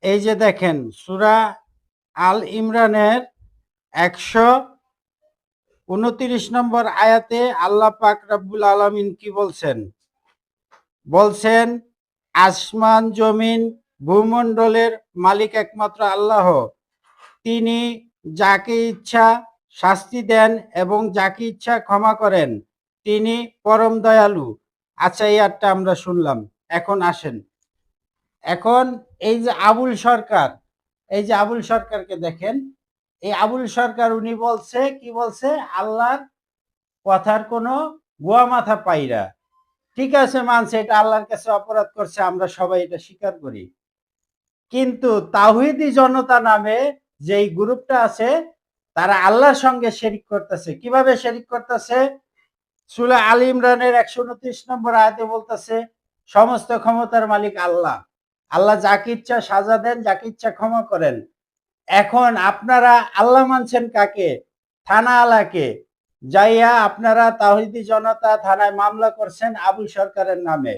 এই যে দেখেন সূরা আল ইমরানের ১২৯ নম্বর আয়াতে আল্লাহ পাক রব্বুল আলামিন কি বলছেন? বলছেন আসমান জমিন ভূমণ্ডলের মালিক একমাত্র আল্লাহ। তিনি যাকে ইচ্ছা শাস্তি দেন এবং যাকে ইচ্ছা ক্ষমা করেন। তিনি পরম দয়ালু। আচ্ছা, এই আয়াতটা আমরা শুনলাম। এখন আসেন, এখন এই যে আবুল সরকার, এই যে আবুল সরকারকে দেখেন, এই আবুল সরকার উনি বলছে কি বলছে? আল্লাহর কথার কোনো গোয়া মাথা পাইরা। ঠিক আছে, মানছে এটা আল্লাহর কাছে অপরাধ করছে, আমরা সবাই এটা স্বীকার করি। কিন্তু তাওহীদি জনতা নামে যেই গ্রুপটা আছে তারা আল্লাহর সঙ্গে শিরিক করতেছে। কিভাবে শিরিক করতেছে? সূরা আল ইমরানের ১২৯ নম্বর আয়াতে বলতেছে সমস্ত ক্ষমতার মালিক আল্লাহ। আল্লাহ যাকে ইচ্ছা সাজা দেন, যাকে ইচ্ছা ক্ষমা করেন। এখন আপনারা আল্লাহ মানছেন কাকে? থানা আলাকে। যাইয়া আপনারা তাওহীদি জনতা থানায় মামলা করছেন আবুল সরকারের নামে।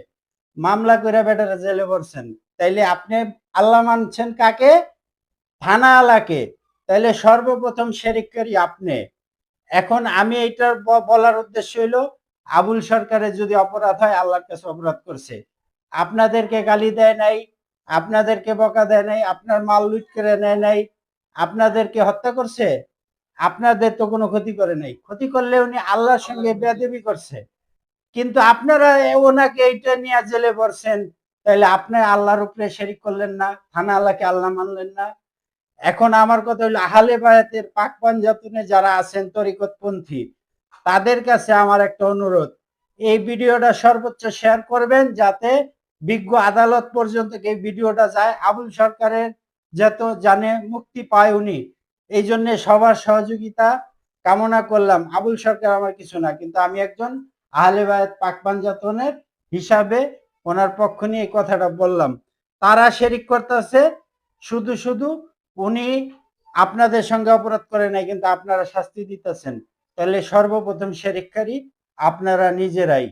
মামলা করে বেটারে জেলে ভরছেন। তাইলে আপনি আল্লাহ মানছেন কাকে? থানা আলাকে। তাইলে সর্বপ্রথম শিরিককারী আপনি। এখন আমি এইটার বলার উদ্দেশ্য হইলো আবুল সরকারের যদি অপরাধ হয় আল্লাহর কাছে অপরাধ করছে। আপনাদেরকে গালি দেয় নাই, আপনাদেরকে বকা দেয় নাই, আপনার মাল লুট করে নেয় নাই, আপনাদেরকে হত্যা করছে? আপনাদের তো কোনো ক্ষতি করে নাই। ক্ষতি করলে উনি আল্লাহর সঙ্গে বেয়াদবি করছে। কিন্তু আপনারা ওনাকে এইটা নিয়ে জেলে ভরছেন। তাইলে আপনি আল্লাহর উপরে শিরিক করলেন না? থানা আল্লাহকে আল্লাহ মানলেন না? এখন আমার কথা হলো আহলে বায়াতের পাক পাঞ্জাতনে যারা আছেন তরিকতপন্থী, তাদের কাছে আমার একটা অনুরোধ, এই ভিডিওটা সর্বোচ্চ শেয়ার করবেন যাতে বিজ্ঞ আদালত পর্যন্ত এই ভিডিওটা যায়। আবুল সরকারের যত জানে মুক্তি পায় উনি। এই জন্য সবার সহযোগিতা কামনা করলাম। আবুল সরকার আমার কিছু না, কিন্তু আমি একজন আহলে বায়াত পাক পাঞ্জাতনের হিসাবে ওনার পক্ষ নিয়ে এই কথাটা বললাম। তারা শিরিক করতেছে শুধু শুধু। উনি আপনাদের সঙ্গে অপরাধ করে নাই, কিন্তু আপনারা শাস্তি দিতেছেন। তাহলে সর্বপ্রথম শিরিককারী আপনারা নিজেরাই।